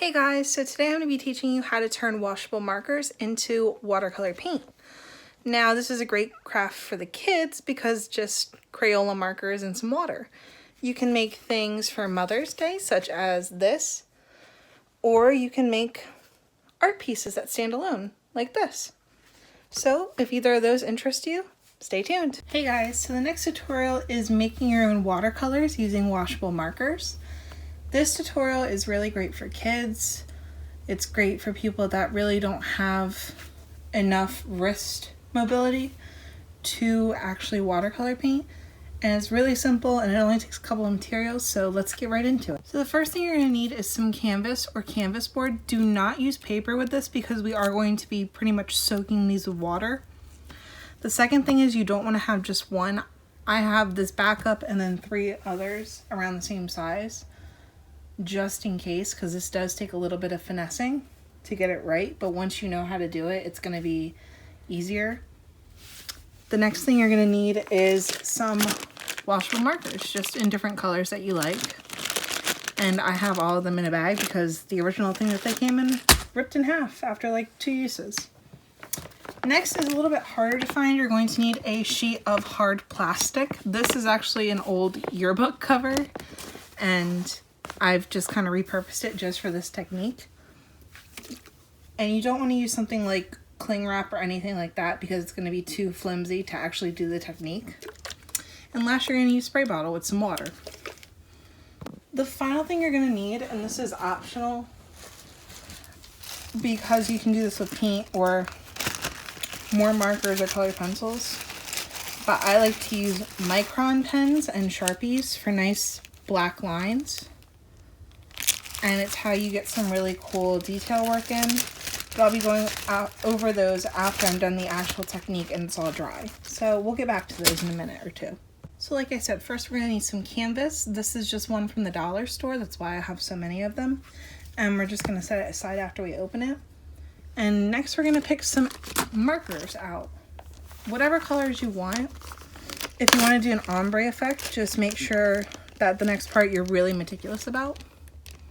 Hey guys, so today I'm going to be teaching you how to turn washable markers into watercolor paint. Now this is a great craft for the kids because just Crayola markers and some water. You can make things for Mother's Day such as this, or you can make art pieces that stand alone like this. So if either of those interest you, stay tuned. Hey guys, so the next tutorial is making your own watercolors using washable markers. This tutorial is really great for kids. It's great for people that really don't have enough wrist mobility to actually watercolor paint. And it's really simple and it only takes a couple of materials, so let's get right into it. So the first thing you're going to need is some canvas or canvas board. Do not use paper with this because we are going to be pretty much soaking these with water. The second thing is you don't want to have just one. I have this backup and then 3 others around the same size, just in case, because this does take a little bit of finessing to get it right, but once you know how to do it, it's going to be easier. The next thing you're going to need is some washable markers, just in different colors that you like, and I have all of them in a bag because the original thing that they came in ripped in half after like 2 uses. Next is a little bit harder to find. You're going to need a sheet of hard plastic. This is actually an old yearbook cover, and I've just kind of repurposed it just for this technique. And you don't want to use something like cling wrap or anything like that because it's going to be too flimsy to actually do the technique. And last, you're going to use a spray bottle with some water. The final thing you're going to need, and this is optional because you can do this with paint or more markers or colored pencils, but I like to use micron pens and Sharpies for nice black lines. And it's how you get some really cool detail work in. But I'll be going over those after I'm done the actual technique and it's all dry. So we'll get back to those in a minute or two. So like I said, first we're gonna need some canvas. This is just one from the dollar store. That's why I have so many of them. And we're just gonna set it aside after we open it. And next we're gonna pick some markers out. Whatever colors you want. If you wanna do an ombre effect, just make sure that the next part you're really meticulous about.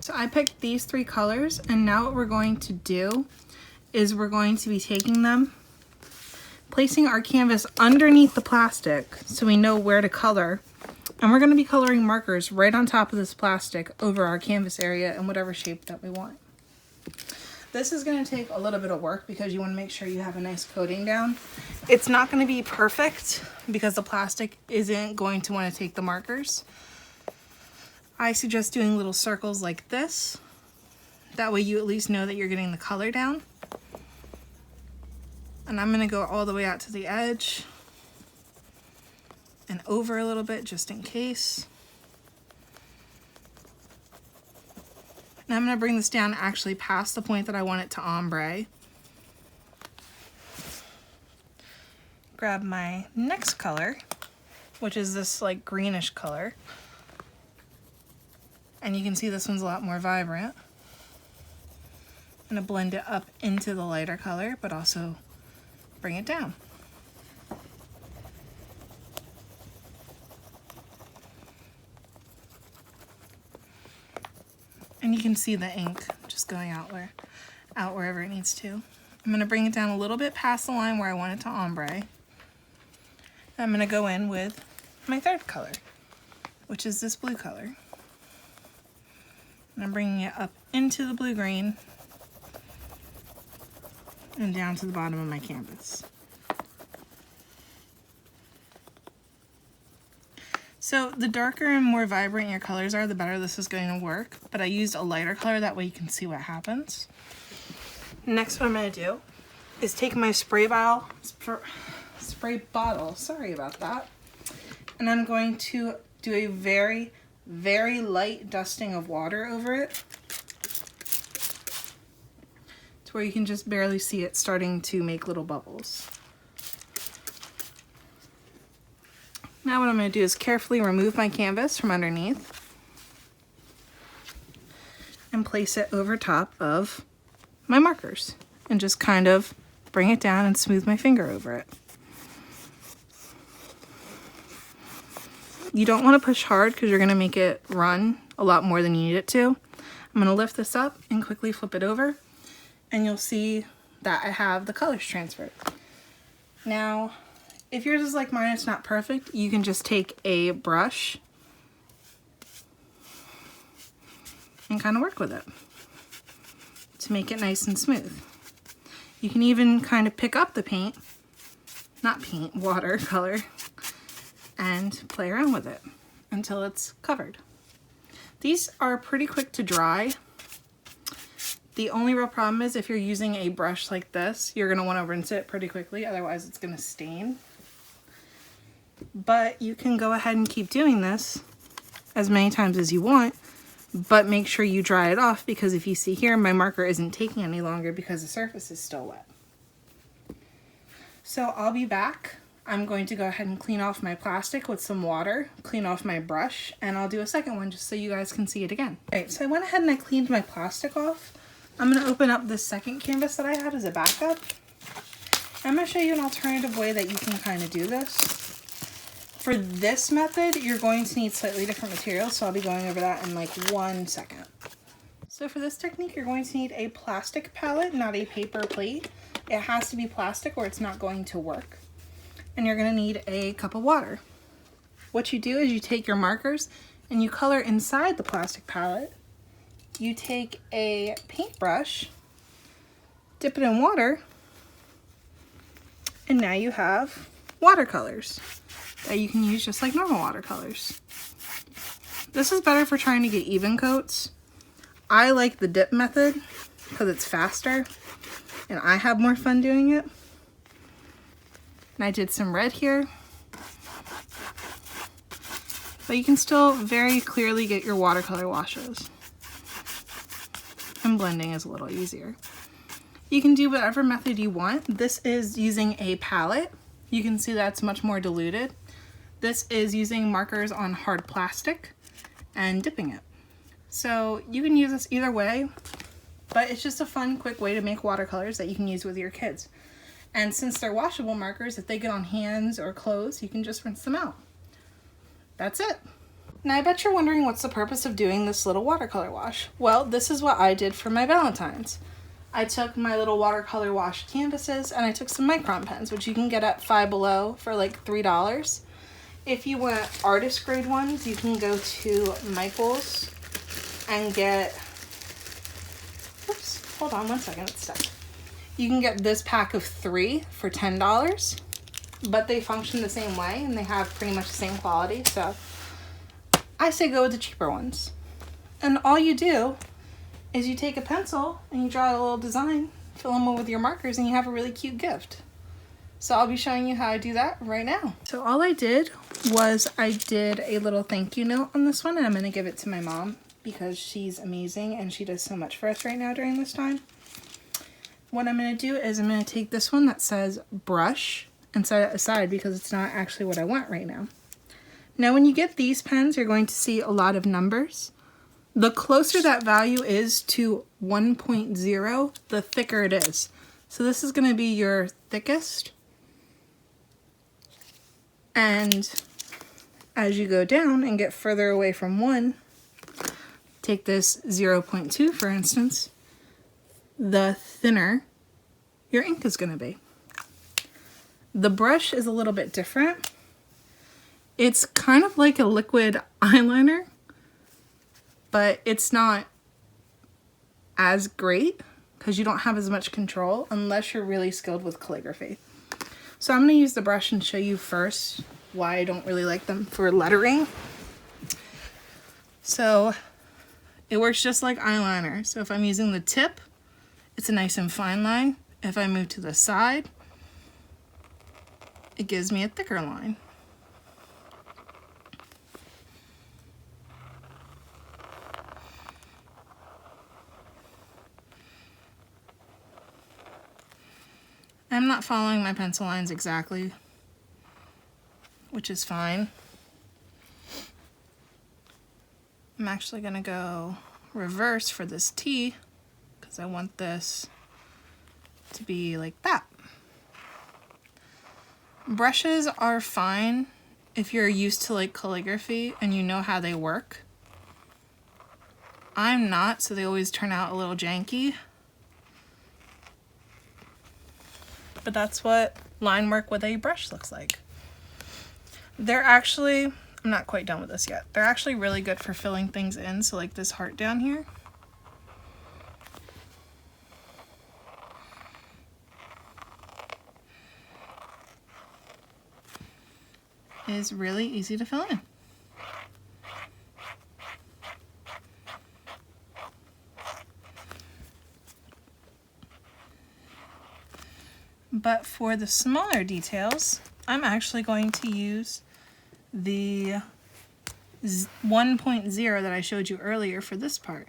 So I picked these 3 colors, and now what we're going to do is we're going to be taking them, placing our canvas underneath the plastic so we know where to color, and we're going to be coloring markers right on top of this plastic over our canvas area in whatever shape that we want. This is going to take a little bit of work because you want to make sure you have a nice coating down. It's not going to be perfect because the plastic isn't going to want to take the markers. I suggest doing little circles like this. That way you at least know that you're getting the color down. And I'm going to go all the way out to the edge and over a little bit just in case. And I'm going to bring this down actually past the point that I want it to ombre. Grab my next color, which is this like greenish color. And you can see this one's a lot more vibrant. I'm going to blend it up into the lighter color, but also bring it down. And you can see the ink just going out wherever it needs to. I'm going to bring it down a little bit past the line where I want it to ombre. And I'm going to go in with my third color, which is this blue color. And I'm bringing it up into the blue-green and down to the bottom of my canvas. So the darker and more vibrant your colors are, the better this is going to work. But I used a lighter color, that way you can see what happens. Next, what I'm going to do is take my spray bottle, sorry about that, and I'm going to do a very light dusting of water over it to where you can just barely see it starting to make little bubbles. Now what I'm going to do is carefully remove my canvas from underneath and place it over top of my markers and just kind of bring it down and smooth my finger over it. You don't want to push hard because you're going to make it run a lot more than you need it to. I'm gonna lift this up and quickly flip it over, and you'll see that I have the colors transferred. Now, if yours is like mine, it's not perfect, you can just take a brush and kind of work with it to make it nice and smooth. You can even kind of pick up the paint, not paint, watercolor, and play around with it until it's covered. These are pretty quick to dry. The only real problem is if you're using a brush like this, you're gonna wanna rinse it pretty quickly, otherwise it's gonna stain. But you can go ahead and keep doing this as many times as you want, but make sure you dry it off, because if you see here, my marker isn't taking any longer because the surface is still wet. So I'll be back. I'm going to go ahead and clean off my plastic with some water, clean off my brush, and I'll do a second one just so you guys can see it again. Alright, so I went ahead and I cleaned my plastic off. I'm going to open up this second canvas that I had as a backup. I'm going to show you an alternative way that you can kind of do this. For this method, you're going to need slightly different materials, so I'll be going over that in like 1 second. So for this technique, you're going to need a plastic palette, not a paper plate. It has to be plastic or it's not going to work. And you're going to need a cup of water. What you do is you take your markers and you color inside the plastic palette. You take a paintbrush, dip it in water, and now you have watercolors that you can use just like normal watercolors. This is better for trying to get even coats. I like the dip method because it's faster and I have more fun doing it. And I did some red here, but you can still very clearly get your watercolor washes. And blending is a little easier. You can do whatever method you want. This is using a palette. You can see that's much more diluted. This is using markers on hard plastic and dipping it. So you can use this either way, but it's just a fun, quick way to make watercolors that you can use with your kids. And since they're washable markers, if they get on hands or clothes, you can just rinse them out. That's it. Now I bet you're wondering what's the purpose of doing this little watercolor wash. Well, this is what I did for my Valentine's. I took my little watercolor wash canvases and I took some micron pens, which you can get at Five Below for like $3. If you want artist grade ones, you can go to Michael's and get, oops, hold on 1 second, it's stuck. You can get this pack of 3 for $10, but they function the same way and they have pretty much the same quality, so I say go with the cheaper ones. And all you do is you take a pencil and you draw a little design, fill them in with your markers, and you have a really cute gift. So I'll be showing you how I do that right now. So all I did was I did a little thank you note on this one, and I'm gonna give it to my mom because she's amazing and she does so much for us right now during this time. What I'm gonna do is I'm gonna take this one that says brush and set it aside because it's not actually what I want right now. Now when you get these pens, you're going to see a lot of numbers. The closer that value is to 1.0, the thicker it is. So this is gonna be your thickest. And as you go down and get further away from 1, take this 0.2 for instance, the thinner your ink is going to be. The brush is a little bit different. It's kind of like a liquid eyeliner, but it's not as great because you don't have as much control unless you're really skilled with calligraphy. So I'm going to use the brush and show you first why I don't really like them for lettering. So it works just like eyeliner. So if I'm using the tip, it's a nice and fine line. If I move to the side, it gives me a thicker line. I'm not following my pencil lines exactly, which is fine. I'm actually gonna go reverse for this T because I want this to be like that. Brushes are fine if you're used to like calligraphy and you know how they work. I'm not, so they always turn out a little janky. But that's what line work with a brush looks like. They're actually, I'm not quite done with this yet. They're actually really good for filling things in. So like this heart down here. Is really easy to fill in. But for the smaller details, I'm actually going to use the 1.0 that I showed you earlier for this part.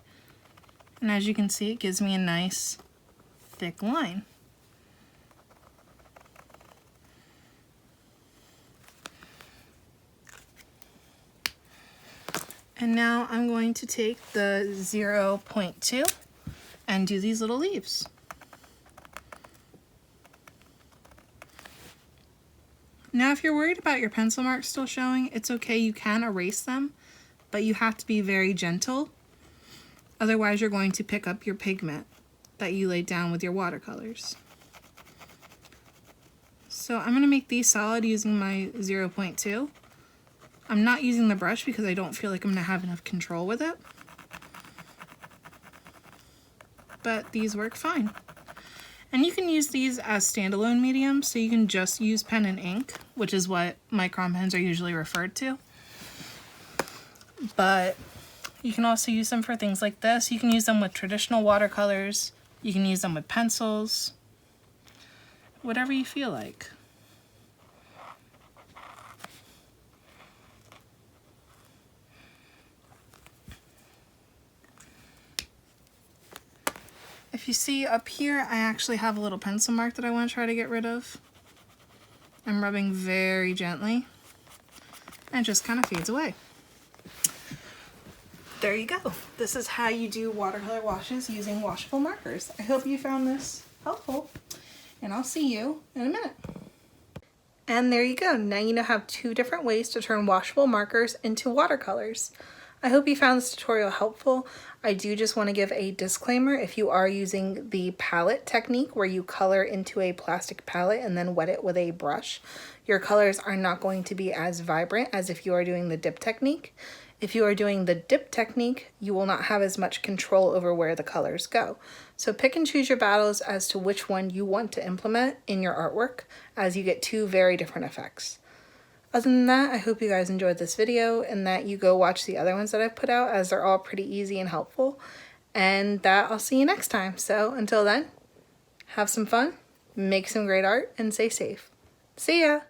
And as you can see, it gives me a nice thick line. And now I'm going to take the 0.2 and do these little leaves. Now, if you're worried about your pencil marks still showing, it's okay, you can erase them, but you have to be very gentle. Otherwise, you're going to pick up your pigment that you laid down with your watercolors. So I'm going to make these solid using my 0.2. I'm not using the brush because I don't feel like I'm going to have enough control with it. But these work fine. And you can use these as standalone mediums, so you can just use pen and ink, which is what micron pens are usually referred to. But you can also use them for things like this. You can use them with traditional watercolors. You can use them with pencils. Whatever you feel like. If you see up here, I actually have a little pencil mark that I want to try to get rid of. I'm rubbing very gently, and it just kind of fades away. There you go. This is how you do watercolor washes using washable markers. I hope you found this helpful, and I'll see you in a minute. And there you go. Now you know how 2 different ways to turn washable markers into watercolors. I hope you found this tutorial helpful. I do just want to give a disclaimer. If you are using the palette technique where you color into a plastic palette and then wet it with a brush, your colors are not going to be as vibrant as if you are doing the dip technique. If you are doing the dip technique, you will not have as much control over where the colors go. So pick and choose your battles as to which one you want to implement in your artwork, as you get 2 very different effects. Other than that, I hope you guys enjoyed this video and that you go watch the other ones that I've put out, as they're all pretty easy and helpful. And that I'll see you next time. So until then, have some fun, make some great art, and stay safe. See ya!